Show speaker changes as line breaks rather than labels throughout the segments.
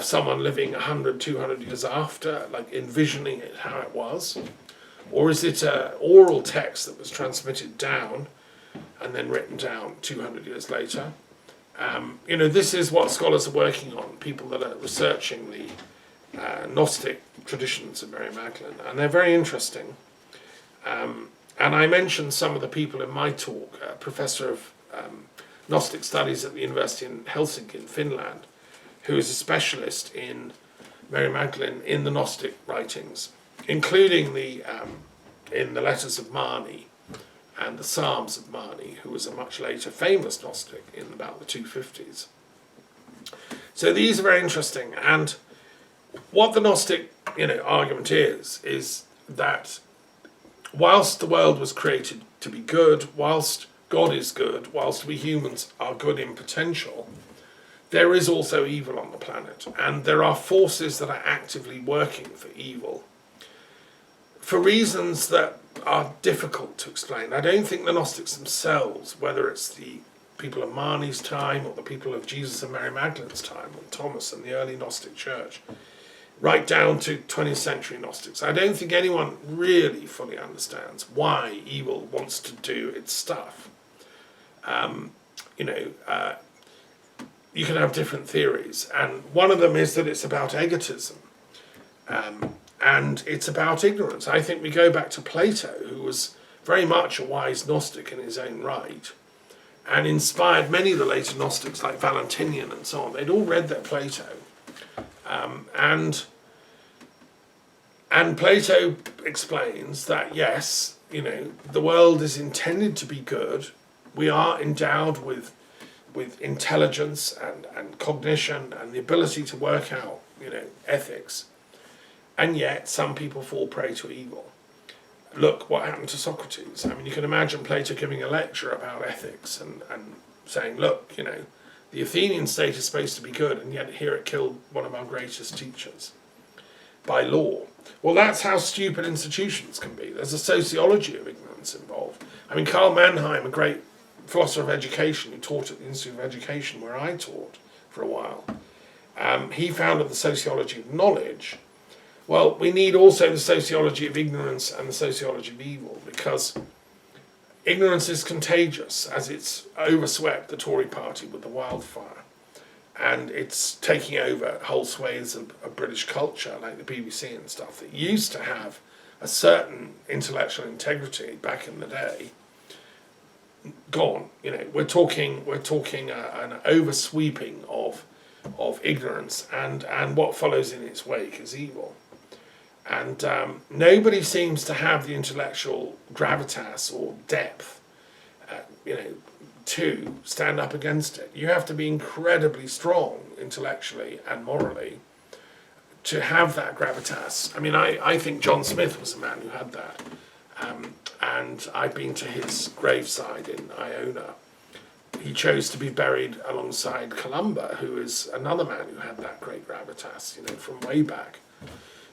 of someone living 100, 200 years after, like envisioning it how it was? Or is it an oral text that was transmitted down and then written down 200 years later? This is what scholars are working on, people that are researching the Gnostic traditions of Mary Magdalene, and they're very interesting. And I mentioned some of the people in my talk, a professor of Gnostic studies at the University in Helsinki in Finland, who is a specialist in Mary Magdalene in the Gnostic writings, including in the letters of Mani and the Psalms of Mani, who was a much later famous Gnostic in about the 250s. So these are very interesting, and what the Gnostic argument is that whilst the world was created to be good, whilst God is good, whilst we humans are good in potential, there is also evil on the planet, and there are forces that are actively working for evil for reasons that are difficult to explain. I don't think the Gnostics themselves, whether it's the people of Mani's time or the people of Jesus and Mary Magdalene's time, or Thomas and the early Gnostic church, right down to 20th century Gnostics, I don't think anyone really fully understands why evil wants to do its stuff. You can have different theories, and one of them is that it's about egotism, and it's about ignorance. I think we go back to Plato, who was very much a wise Gnostic in his own right, and inspired many of the later Gnostics like Valentinian and so on. They'd all read their Plato, and Plato explains that yes, the world is intended to be good. We are endowed with intelligence and cognition and the ability to work out, ethics. And yet some people fall prey to evil. Look what happened to Socrates. I mean, you can imagine Plato giving a lecture about ethics and saying, look, the Athenian state is supposed to be good, and yet here it killed one of our greatest teachers by law. Well, that's how stupid institutions can be. There's a sociology of ignorance involved. I mean, Karl Mannheim, a great philosopher of education who taught at the Institute of Education where I taught for a while, he founded the sociology of knowledge. Well, we need also the sociology of ignorance and the sociology of evil, because ignorance is contagious, as it's overswept the Tory party with the wildfire, and it's taking over whole swathes of British culture, like the BBC and stuff, that used to have a certain intellectual integrity back in the day. Gone. We're talking an oversweeping of ignorance, and what follows in its wake is evil. And nobody seems to have the intellectual gravitas or depth, to stand up against it. You have to be incredibly strong intellectually and morally to have that gravitas. I mean, I think John Smith was a man who had that. And I've been to his graveside in Iona. He chose to be buried alongside Columba, who is another man who had that great gravitas, from way back.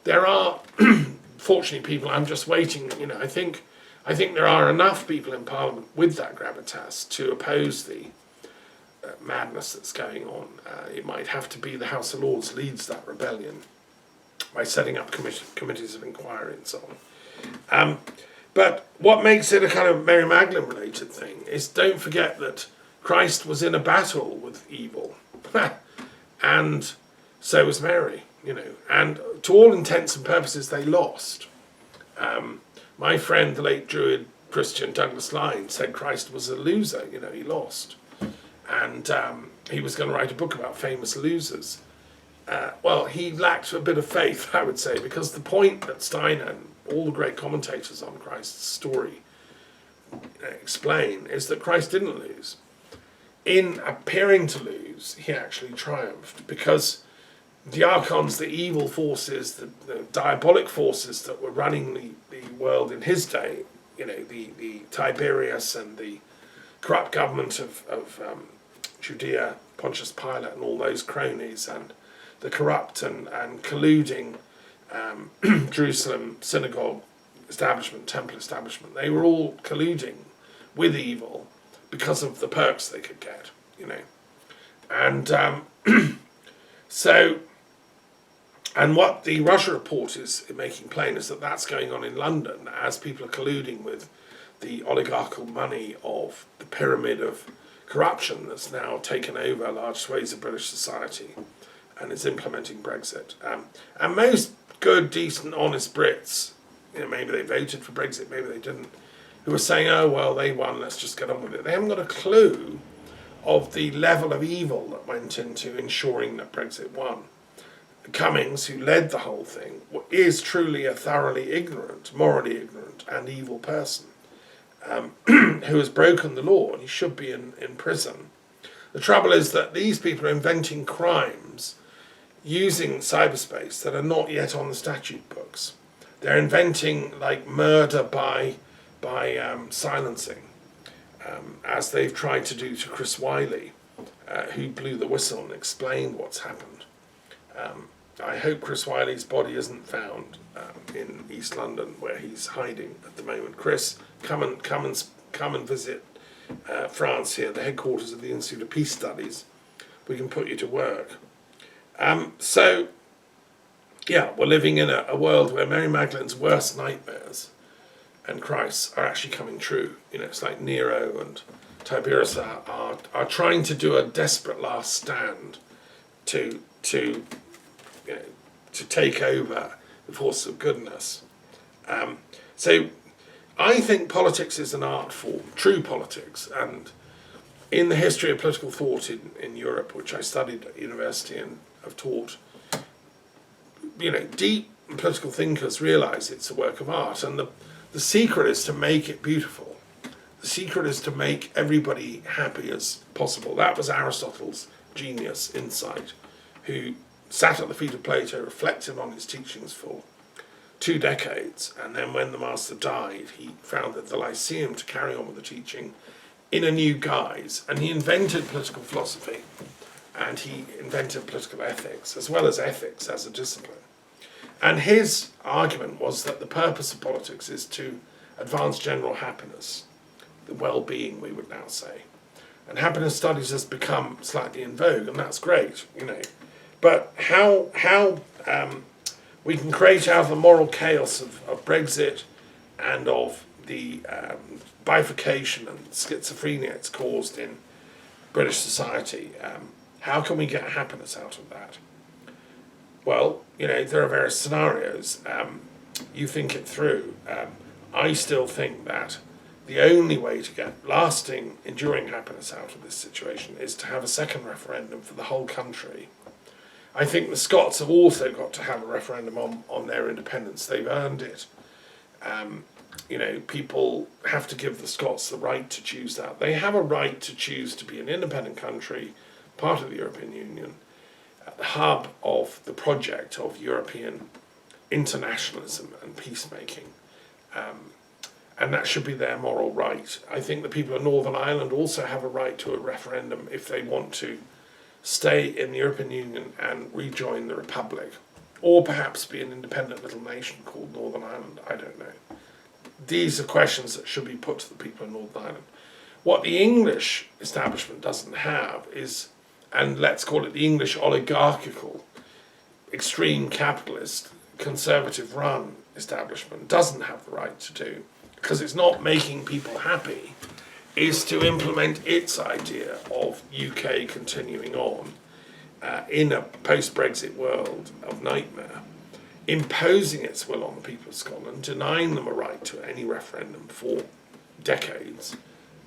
There are, fortunately, people, I'm just waiting, I think there are enough people in Parliament with that gravitas to oppose the madness that's going on. It might have to be the House of Lords leads that rebellion by setting up committees of inquiry and so on. But what makes it a kind of Mary Magdalene related thing is, don't forget that Christ was in a battle with evil. And so was Mary, and to all intents and purposes they lost. My friend, the late Druid Christian Douglas Lyne, said Christ was a loser, he lost. And he was going to write a book about famous losers. Well, he lacked a bit of faith, I would say, because the point that Steiner and all the great commentators on Christ's story explain is that Christ didn't lose. In appearing to lose, he actually triumphed, because the Archons, the evil forces, the diabolic forces that were running the world in his day, the Tiberius and the corrupt government of Judea, Pontius Pilate and all those cronies, and the corrupt and colluding Jerusalem synagogue establishment, temple establishment, they were all colluding with evil because of the perks they could get, And so And what the Russia report is making plain is that that's going on in London as people are colluding with the oligarchical money of the pyramid of corruption that's now taken over large swathes of British society and is implementing Brexit. And most good, decent, honest Brits, maybe they voted for Brexit, maybe they didn't, who are saying, oh, well, they won, let's just get on with it. They haven't got a clue of the level of evil that went into ensuring that Brexit won. Cummings, who led the whole thing, is truly a thoroughly ignorant, morally ignorant and evil person who has broken the law, and he should be in prison. The trouble is that these people are inventing crimes using cyberspace that are not yet on the statute books. They're inventing like murder by silencing, as they've tried to do to Chris Wiley, who blew the whistle and explained what's happened. I hope Chris Wiley's body isn't found in East London, where he's hiding at the moment. Chris, come and visit France here, the headquarters of the Institute of Peace Studies. We can put you to work. So, yeah, we're living in a world where Mary Magdalene's worst nightmares and Christ are actually coming true. It's like Nero and Tiberius are trying to do a desperate last stand to take over the forces of goodness. So I think politics is an art form, true politics, and in the history of political thought in Europe, which I studied at university and have taught, deep political thinkers realise it's a work of art, and the secret is to make it beautiful. The secret is to make everybody happy as possible. That was Aristotle's genius insight, who sat at the feet of Plato, reflected on his teachings for 2 decades, and then when the master died, he founded the Lyceum to carry on with the teaching in a new guise, and he invented political philosophy, and he invented political ethics, as well as ethics as a discipline. And his argument was that the purpose of politics is to advance general happiness, the well-being, we would now say. And happiness studies has become slightly in vogue, and that's great, But how we can create out of the moral chaos of Brexit and of the bifurcation and schizophrenia it's caused in British society, how can we get happiness out of that? Well, there are various scenarios. You think it through. I still think that the only way to get lasting, enduring happiness out of this situation is to have a second referendum for the whole country. I think the Scots have also got to have a referendum on their independence. They've earned it. People have to give the Scots the right to choose that. They have a right to choose to be an independent country, part of the European Union, at the hub of the project of European internationalism and peacemaking. And that should be their moral right. I think the people of Northern Ireland also have a right to a referendum if they want to stay in the European Union and rejoin the Republic, or perhaps be an independent little nation called Northern Ireland. I don't know. These are questions that should be put to the people of Northern Ireland. What the English establishment doesn't have is, and let's call it the English oligarchical, extreme capitalist, conservative run establishment, doesn't have the right to do, because it's not making people happy, is to implement its idea of UK continuing on in a post-Brexit world of nightmare, imposing its will on the people of Scotland, denying them a right to any referendum for decades,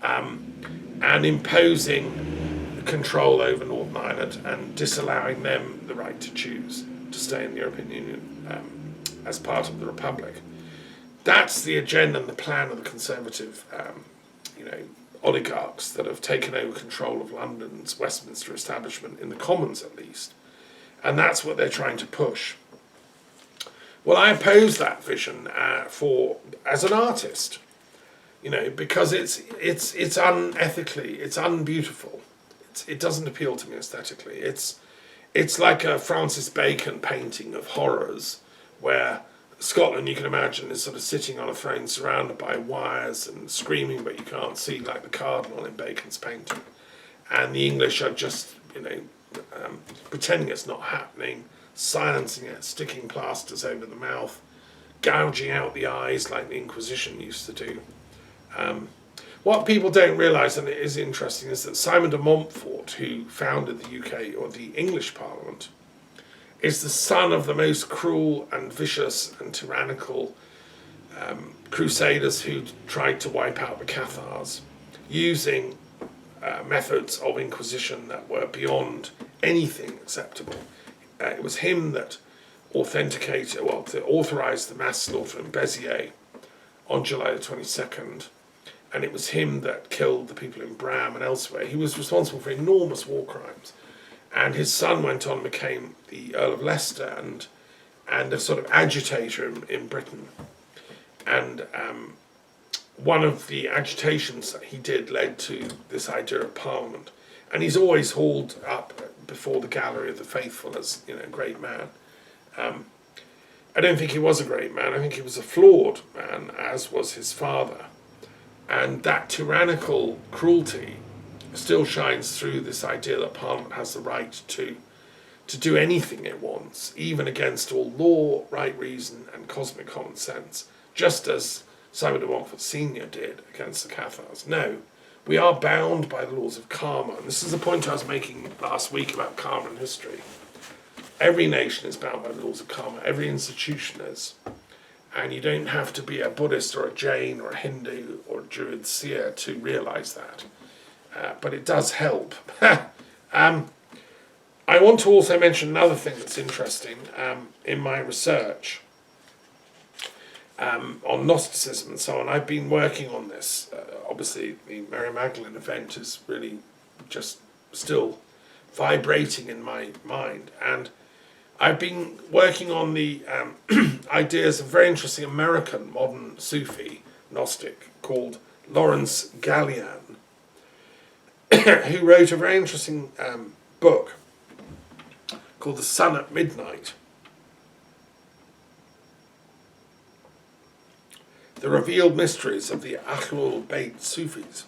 and imposing control over Northern Ireland and disallowing them the right to choose to stay in the European Union as part of the Republic. That's the agenda and the plan of the Conservative oligarchs that have taken over control of London's Westminster establishment, in the Commons at least. And that's what they're trying to push. Well, I oppose that vision as an artist, because it's unethically, it's unbeautiful. It doesn't appeal to me aesthetically. It's like a Francis Bacon painting of horrors, where Scotland, you can imagine, is sort of sitting on a throne surrounded by wires and screaming, but you can't see, like the cardinal in Bacon's painting. And the English are just, pretending it's not happening, silencing it, sticking plasters over the mouth, gouging out the eyes like the Inquisition used to do. What people don't realise, and it is interesting, is that Simon de Montfort, who founded the UK, or the English Parliament, is the son of the most cruel and vicious and tyrannical crusaders who tried to wipe out the Cathars, using methods of Inquisition that were beyond anything acceptable. It was him that authorised the mass slaughter in Béziers on July the 22nd, and it was him that killed the people in Bram and elsewhere. He was responsible for enormous war crimes, and his son went on and became the Earl of Leicester and a sort of agitator in Britain. And one of the agitations that he did led to this idea of Parliament, and he's always hauled up before the gallery of the faithful as, you know, a great man. I don't think he was a great man. I think he was a flawed man, as was his father. And that tyrannical cruelty still shines through this idea that Parliament has the right to do anything it wants, even against all law, right reason, and cosmic common sense, just as Simon de Montfort Sr. did against the Cathars. No, we are bound by the laws of karma. And this is the point I was making last week about karma and history. Every nation is bound by the laws of karma. Every institution is. And you don't have to be a Buddhist or a Jain or a Hindu or a Druid seer to realise that. But it does help. I want to also mention another thing that's interesting in my research on Gnosticism and so on. I've been working on this. Obviously, the Mary Magdalene event is really just still vibrating in my mind. And I've been working on the ideas of a very interesting American modern Sufi Gnostic called Lawrence Gallagher, who wrote a very interesting book called The Sun at Midnight. The Revealed Mysteries of the Ahlul Bayt Sufis.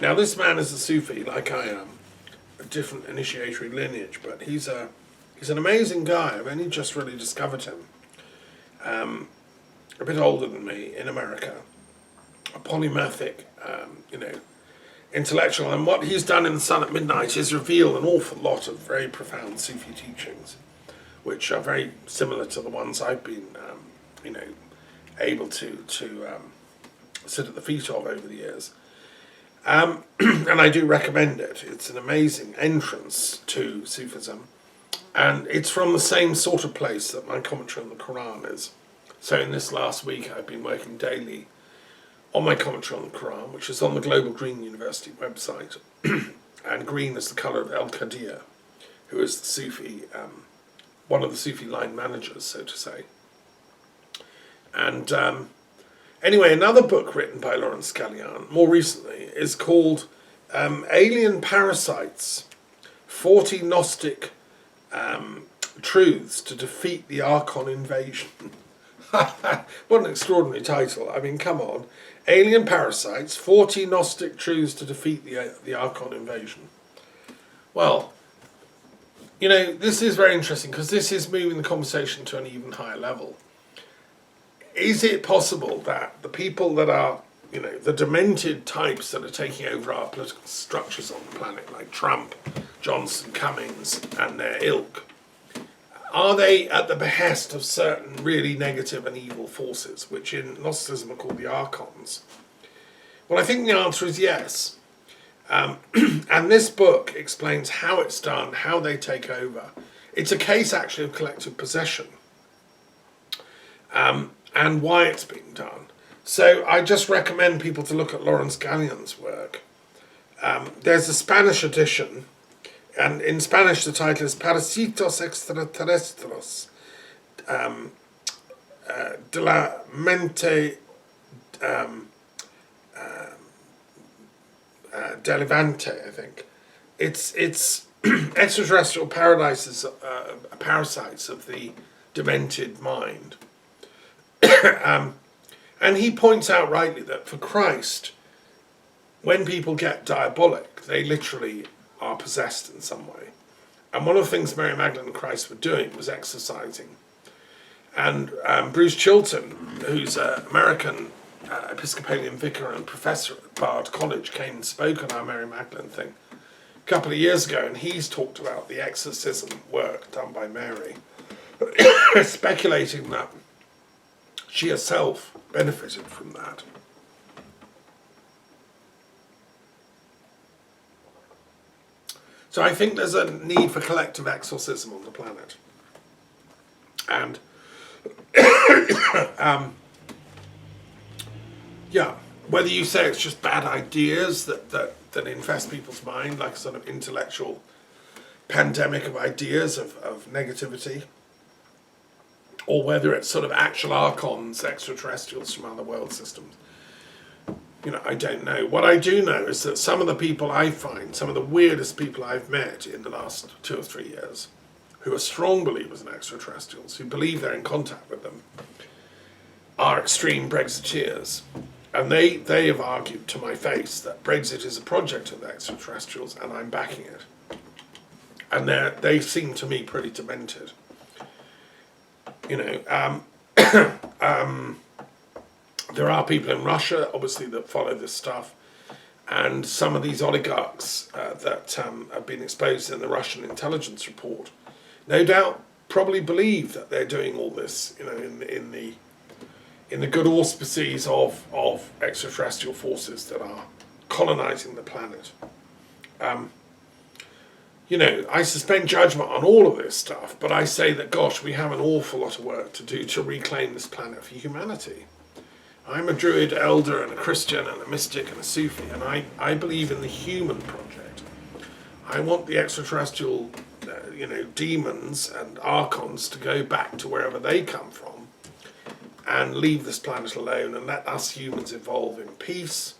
Now, this man is a Sufi, like I am, a different initiatory lineage, but he's an amazing guy. I've only just really discovered him. A bit older than me, in America. A polymathic, intellectual. And what he's done in The Sun at Midnight is reveal an awful lot of very profound Sufi teachings, which are very similar to the ones I've been, able to sit at the feet of over the years. And I do recommend it. It's an amazing entrance to Sufism. And it's from the same sort of place that my commentary on the Quran is. So in this last week, I've been working daily on my commentary on the Quran, which is on the Global Green University website. And green is the colour of El Qadir, who is the Sufi, one of the Sufi line managers, so to say. And anyway, another book written by Lawrence Gallagher, more recently, is called Alien Parasites, 40 Gnostic Truths to Defeat the Archon Invasion. What an extraordinary title. I mean, come on. Alien Parasites, 40 Gnostic Truths to Defeat the Archon Invasion. Well, this is very interesting because this is moving the conversation to an even higher level. Is it possible that the people that are, the demented types that are taking over our political structures on the planet, like Trump, Johnson, Cummings, and their ilk, are they at the behest of certain really negative and evil forces, which in Gnosticism are called the Archons? Well, I think the answer is yes. And this book explains how it's done, how they take over. It's a case, actually, of collective possession. And why it's being done. So I just recommend people to look at Lawrence Gallagher's work. There's a Spanish edition, and in Spanish the title is Parasitos Extraterrestres de la Mente de Levante, I think. It's extraterrestrial parasites of the demented mind. And he points out rightly that for Christ, when people get diabolic, they literally are possessed in some way. And one of the things Mary Magdalene and Christ were doing was exercising. And Bruce Chilton, who's an American Episcopalian vicar and professor at Bard College, came and spoke on our Mary Magdalene thing a couple of years ago, and he's talked about the exorcism work done by Mary, speculating that she herself benefited from that. So I think there's a need for collective exorcism on the planet. And yeah, whether you say it's just bad ideas that infest people's mind, like a sort of intellectual pandemic of ideas of negativity, or whether it's sort of actual Archons, extraterrestrials from other world systems, I don't know. What I do know is that some of the people I find, some of the weirdest people I've met in the last 2 or 3 years, who are strong believers in extraterrestrials, who believe they're in contact with them, are extreme Brexiteers. And they have argued to my face that Brexit is a project of the extraterrestrials, and I'm backing it. And they seem to me pretty demented. There are people in Russia, obviously, that follow this stuff. And some of these oligarchs that have been exposed in the Russian intelligence report, no doubt, probably believe that they're doing all this, in the good auspices of extraterrestrial forces that are colonizing the planet. I suspend judgment on all of this stuff, but I say that, gosh, we have an awful lot of work to do to reclaim this planet for humanity. I'm a Druid elder and a Christian and a mystic and a Sufi, and I believe in the human project. I want the extraterrestrial, demons and Archons to go back to wherever they come from and leave this planet alone, and let us humans evolve in peace,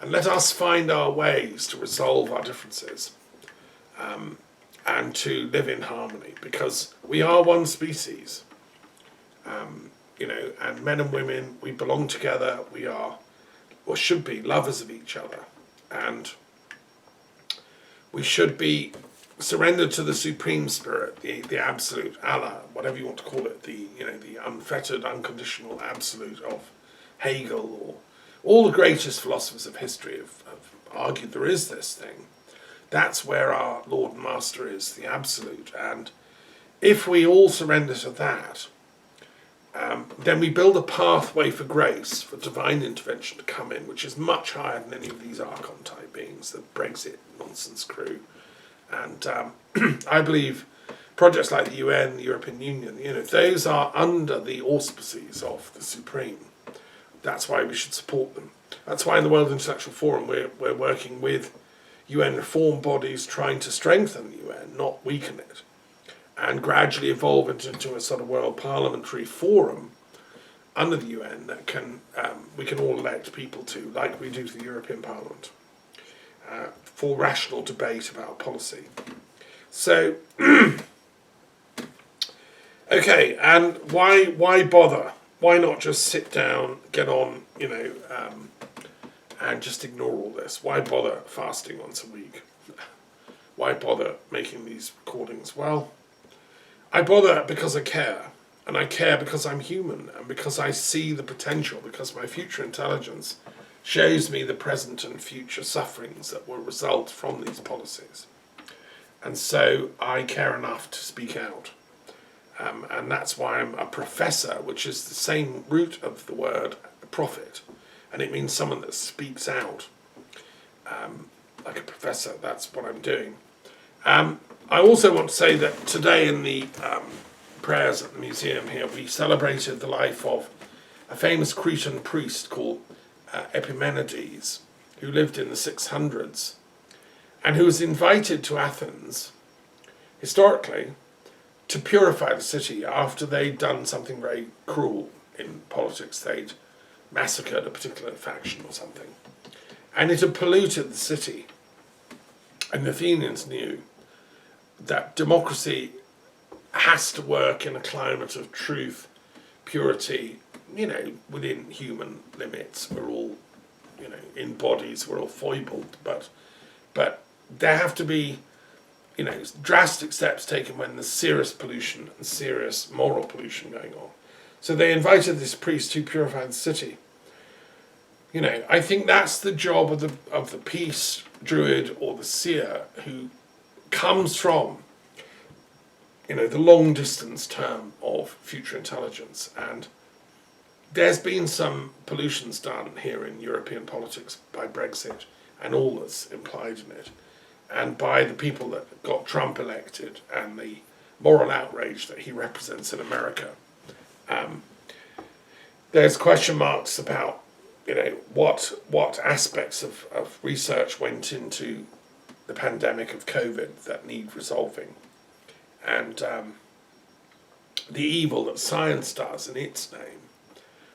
and let us find our ways to resolve our differences and to live in harmony, because we are one species. And men and women, we belong together, we are, or should be, lovers of each other, and we should be surrendered to the Supreme Spirit, the Absolute, Allah, whatever you want to call it, the unfettered, unconditional Absolute of Hegel, or all the greatest philosophers of history have argued there is this thing. That's where our Lord and Master is, the Absolute, and if we all surrender to that, then we build a pathway for grace, for divine intervention to come in, which is much higher than any of these Archon-type beings, the Brexit nonsense crew. And I believe projects like the UN, the European Union, those are under the auspices of the Supreme. That's why we should support them. That's why in the World Intellectual Forum we're working with UN reform bodies trying to strengthen the UN, not weaken it, and gradually evolve into a sort of world parliamentary forum under the UN that we can all elect people to, like we do to the European Parliament, for rational debate about policy. So, okay, and why bother? Why not just sit down, get on, and just ignore all this? Why bother fasting once a week? Why bother making these recordings? Well, I bother because I care, and I care because I'm human, and because I see the potential, because my future intelligence shows me the present and future sufferings that will result from these policies. And so I care enough to speak out. And that's why I'm a professor, which is the same root of the word prophet, and it means someone that speaks out. Like a professor, that's what I'm doing. I also want to say that today in the prayers at the museum here, we celebrated the life of a famous Cretan priest called Epimenides, who lived in the 600s, and who was invited to Athens, historically, to purify the city after they'd done something very cruel in politics. They'd massacred a particular faction or something, and it had polluted the city. And the Athenians knew that democracy has to work in a climate of truth, purity, within human limits. We're all, in bodies, we're all foibled, but there have to be drastic steps taken when there's serious pollution and serious moral pollution going on. So they invited this priest to purify the city. I think that's the job of the peace druid or the seer who comes from, the long distance term of future intelligence. And there's been some pollutions done here in European politics by Brexit and all that's implied in it, and by the people that got Trump elected and the moral outrage that he represents in America. There's question marks about, what aspects of research went into the pandemic of COVID that need resolving, and the evil that science does in its name,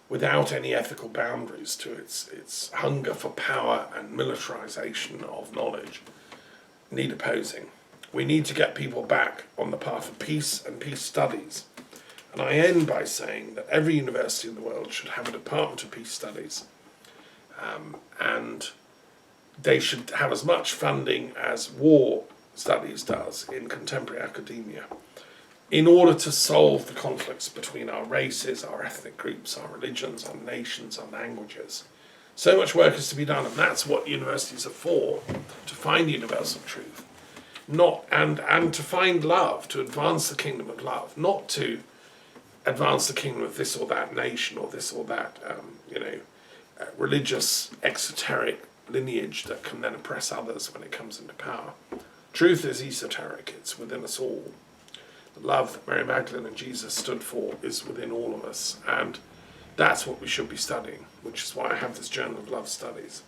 without any ethical boundaries to its hunger for power and militarization of knowledge, need opposing. We need to get people back on the path of peace and peace studies. And I end by saying that every university in the world should have a department of peace studies, and they should have as much funding as war studies does in contemporary academia, in order to solve the conflicts between our races, our ethnic groups, our religions, our nations, our languages. So much work is to be done, and that's what universities are for, to find universal truth, and to find love, to advance the kingdom of love, not to advance the kingdom of this or that nation or this or that, religious, exoteric lineage that can then oppress others when it comes into power. Truth is esoteric, it's within us all. The love that Mary Magdalene and Jesus stood for is within all of us, and that's what we should be studying, which is why I have this Journal of Love Studies.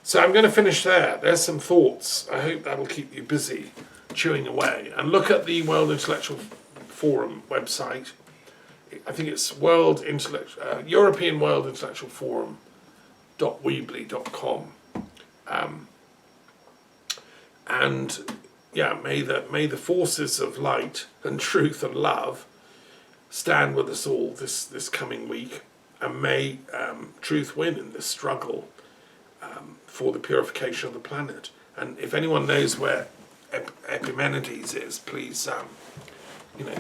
So I'm going to finish there. There's some thoughts. I hope that'll keep you busy chewing away. And look at the World Intellectual Forum website. I think it's European World Intellectual Forum.weebly.com. And yeah, may the forces of light and truth and love stand with us all this coming week, and may truth win in this struggle for the purification of the planet. And if anyone knows where Epimenides is, please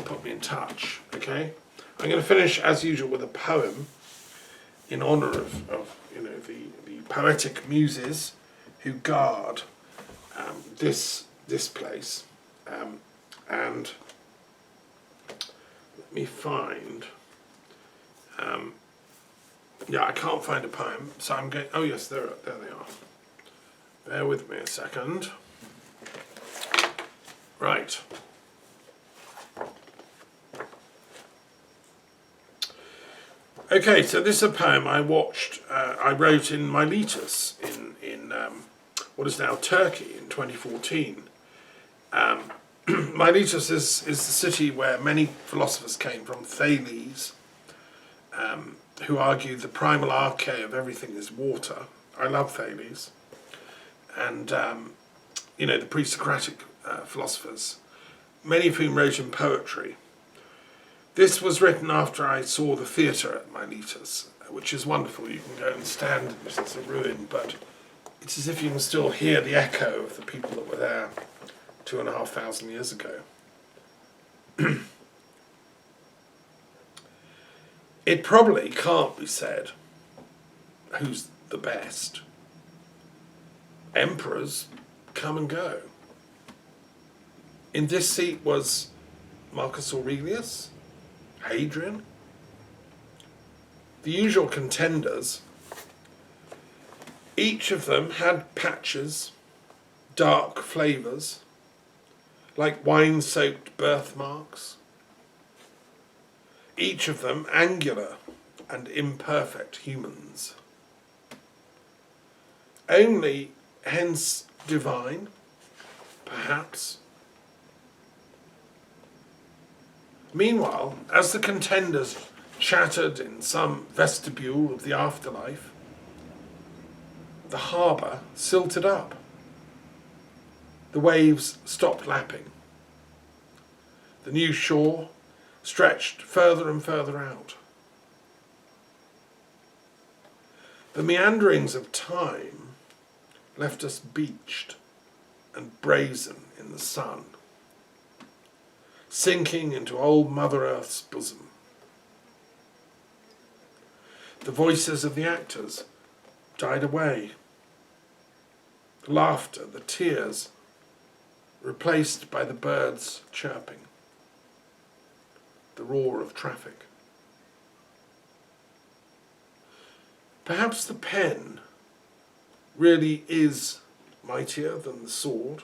put me in touch. Okay, I'm going to finish as usual with a poem in honor of the poetic muses who guard this place, and let me find. I can't find a poem, so I'm going. Oh yes, there they are. Bear with me a second. Right. Okay, so this is a poem I wrote in Miletus in what is now Turkey in 2014. Miletus is the city where many philosophers came from. Thales, who argued the primal arche of everything is water. I love Thales. And, the pre-Socratic philosophers, many of whom wrote in poetry. This was written after I saw the theatre at Miletus, which is wonderful. You can go and stand in it. It's a ruin, but it's as if you can still hear the echo of the people that were there 2,500 years ago. It probably can't be said who's the best. Emperors come and go. In this seat was Marcus Aurelius, Hadrian, the usual contenders. Each of them had patches, dark flavours, like wine-soaked birthmarks. Each of them angular and imperfect humans. Only, hence divine, perhaps. Meanwhile, as the contenders chattered in some vestibule of the afterlife, the harbour silted up. The waves stopped lapping. The new shore stretched further and further out. The meanderings of time left us beached and brazen in the sun. sinking into old Mother Earth's bosom. The voices of the actors died away. The laughter, the tears, replaced by the birds chirping, the roar of traffic. Perhaps the pen really is mightier than the sword.